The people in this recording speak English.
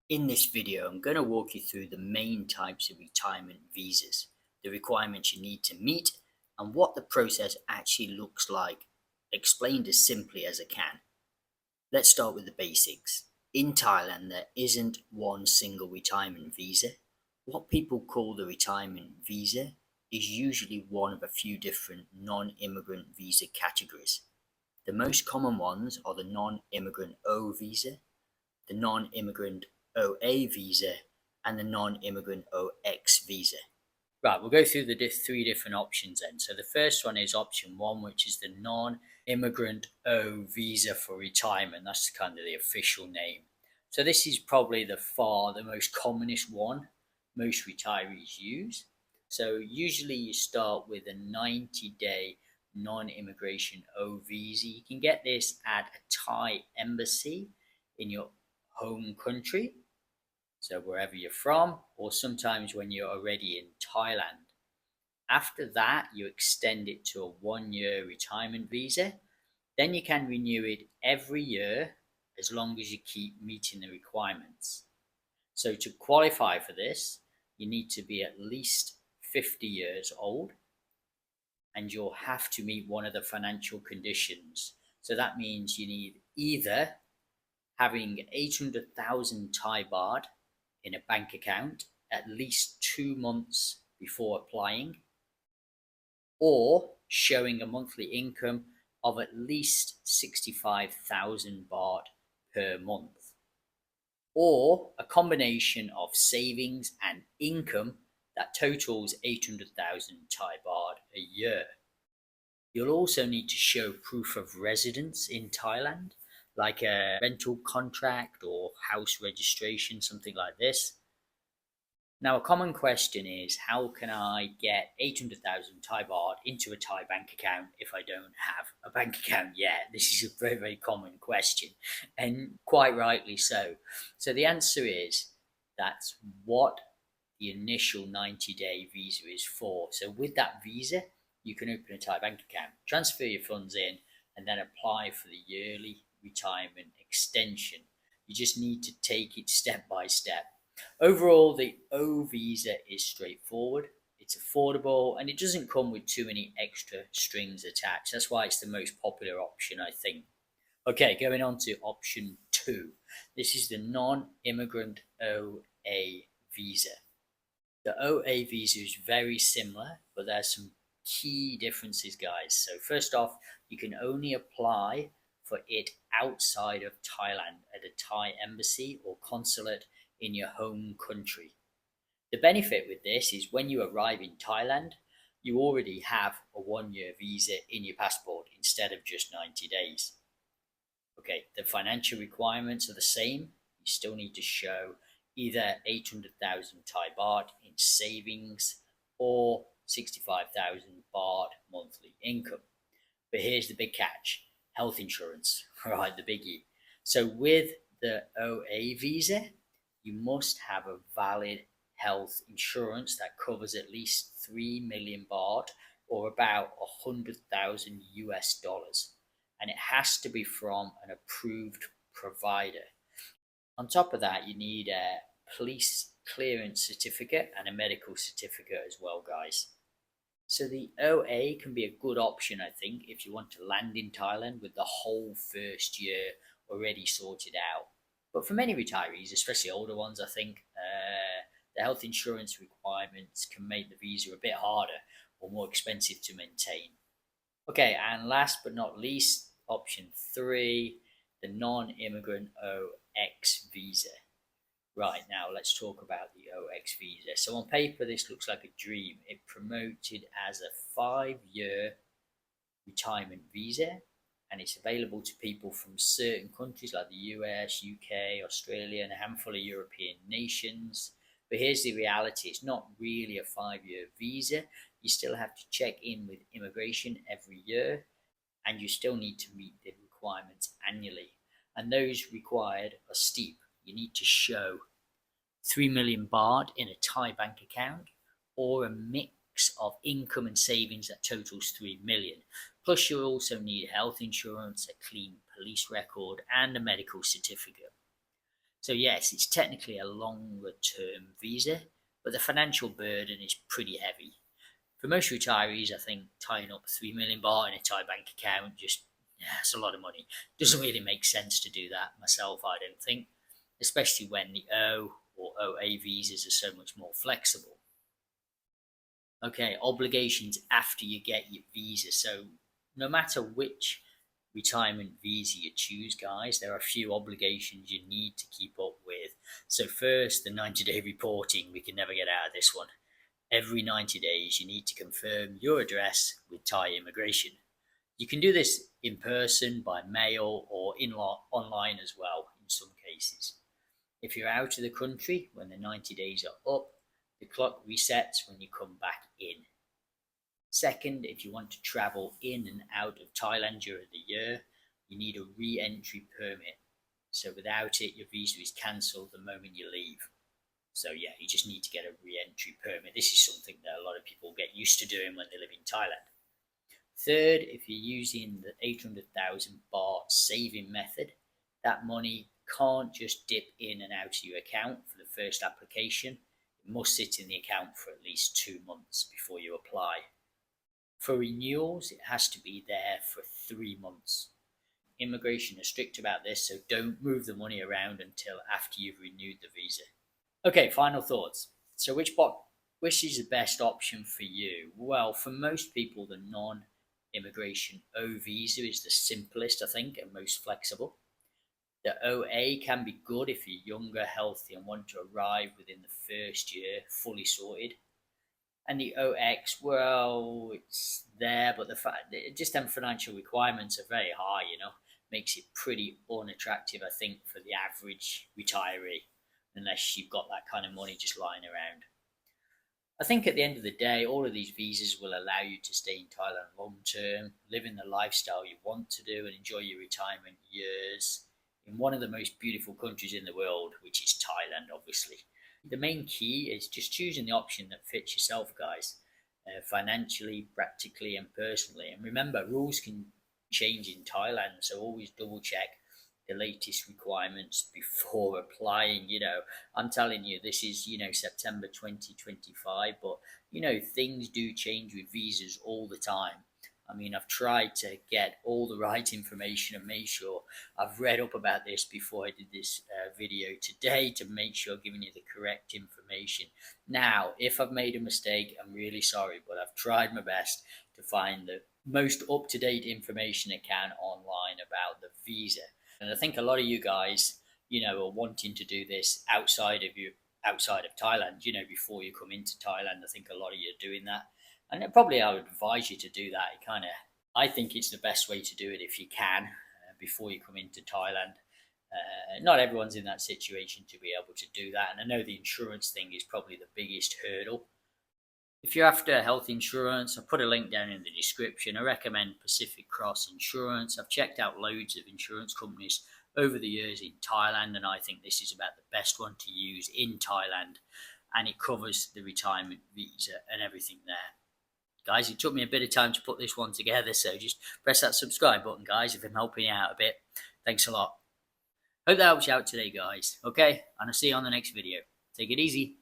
In this video, I'm going to walk you through the main types of retirement visas, the requirements you need to meet, and what the process actually looks like, explained as simply as I can. Let's start with the basics. In Thailand, there isn't one single retirement visa. What people call the retirement visa is usually one of a few different non-immigrant visa categories. The most common ones are the Non-Immigrant O Visa, the Non-Immigrant OA Visa, and the Non-Immigrant OX Visa. Right, we'll go through the three different options then. So the first one is option one, which is the Non-Immigrant O Visa for retirement. That's kind of the official name. So this is probably the most commonest one most retirees use. So usually you start with a 90-day non-immigration O visa. You can get this at a Thai embassy in your home country, so wherever you're from, or sometimes when you're already in Thailand. After that, you extend it to a 1-year retirement visa. Then you can renew it every year as long as you keep meeting the requirements. So to qualify for this, you need to be at least 50 years old, and you'll have to meet one of the financial conditions. So that means you need either having 800,000 Thai baht in a bank account at least 2 months before applying, or showing a monthly income of at least 65,000 baht per month, or a combination of savings and income that totals 800,000 Thai baht a year. You'll also need to show proof of residence in Thailand, like a rental contract or house registration, something like this. Now, a common question is, how can I get 800,000 Thai baht into a Thai bank account if I don't have a bank account yet? This is a very, very common question, and quite rightly so. So the answer is, that's what the initial 90-day visa is for. So with that visa, you can open a Thai bank account, transfer your funds in, and then apply for the yearly retirement extension. You just need to take it step by step. Overall, the O visa is straightforward, it's affordable, and it doesn't come with too many extra strings attached. That's why it's the most popular option, I think. Okay, going on to option two. This is the Non-Immigrant OA Visa. The OA visa is very similar, but there's some key differences, guys. So first off, you can only apply for it outside of Thailand at a Thai embassy or consulate in your home country. The benefit with this is when you arrive in Thailand, you already have a 1-year visa in your passport instead of just 90 days. Okay, the financial requirements are the same. You still need to show either 800,000 Thai baht in savings or 65,000 baht monthly income. But here's the big catch: health insurance, right, the biggie. So with the OA visa, you must have a valid health insurance that covers at least 3 million baht, or about 100,000 US dollars. And it has to be from an approved provider. On top of that, you need a police clearance certificate and a medical certificate as well, guys. So the OA can be a good option, I think, if you want to land in Thailand with the whole first year already sorted out. But for many retirees, especially older ones, I think the health insurance requirements can make the visa a bit harder or more expensive to maintain. Okay, and last but not least, option three, the Non-Immigrant OX Visa. Right, now let's talk about the OX visa. So on paper, this looks like a dream. It promoted as a 5-year retirement visa, and it's available to people from certain countries like the US, UK, Australia, and a handful of European nations. But here's the reality: it's not really a 5-year visa. You still have to check in with immigration every year, and you still need to meet the requirements annually. And those required are steep. You need to show 3 million baht in a Thai bank account, or a mix of income and savings that totals 3 million. Plus, you'll also need health insurance, a clean police record, and a medical certificate. So yes, it's technically a longer term visa, but the financial burden is pretty heavy. For most retirees, I think tying up 3 million baht in a Thai bank account just, yeah, it's a lot of money. Doesn't really make sense to do that myself, I don't think, especially when the O or OA visas are so much more flexible. Okay, obligations after you get your visa. So no matter which retirement visa you choose, guys, there are a few obligations you need to keep up with. So first, the 90-day reporting. We can never get out of this one. Every 90 days, you need to confirm your address with Thai immigration. You can do this in person, by mail, or online as well in some cases. If you're out of the country when the 90 days are up, the clock resets when you come back in. Second, if you want to travel in and out of Thailand during the year, you need a re-entry permit. So without it, your visa is cancelled the moment you leave. So yeah, you just need to get a re-entry permit. This is something that a lot of people get used to doing when they live in Thailand. Third, if you're using the 800,000 baht saving method, that money can't just dip in and out of your account for the first application. It must sit in the account for at least 2 months before you apply. For renewals, it has to be there for 3 months. Immigration is strict about this, so don't move the money around until after you've renewed the visa. Okay, final thoughts. So which is the best option for you? Well, for most people, the Non-Immigrant O Visa is the simplest, I think, and most flexible. The OA can be good if you're younger, healthy, and want to arrive within the first year fully sorted. And the OX, well, it's there, but just them financial requirements are very high, makes it pretty unattractive, I think, for the average retiree, unless you've got that kind of money just lying around. I think at the end of the day, all of these visas will allow you to stay in Thailand long term, live in the lifestyle you want to do, and enjoy your retirement years in one of the most beautiful countries in the world, which is Thailand, obviously. The main key is just choosing the option that fits yourself, guys, financially, practically, and personally. And remember, rules can change in Thailand, so always double check the latest requirements before applying. I'm telling you, this is September 2025, but things do change with visas all the time. I mean, I've tried to get all the right information and make sure I've read up about this before I did this video today, to make sure I'm giving you the correct information. Now, if I've made a mistake, I'm really sorry, but I've tried my best to find the most up-to-date information I can online about the visa. And I think a lot of you guys, are wanting to do this outside of Thailand, before you come into Thailand. I think a lot of you are doing that. And probably I would advise you to do that. I think it's the best way to do it if you can, before you come into Thailand. Not everyone's in that situation to be able to do that. And I know the insurance thing is probably the biggest hurdle. If you're after health insurance, I'll put a link down in the description. I recommend Pacific Cross Insurance. I've checked out loads of insurance companies over the years in Thailand, and I think this is about the best one to use in Thailand. And it covers the retirement visa and everything there. Guys, it took me a bit of time to put this one together, so just press that subscribe button, guys, if I'm helping you out a bit. Thanks a lot. Hope that helps you out today, guys. Okay, and I'll see you on the next video. Take it easy.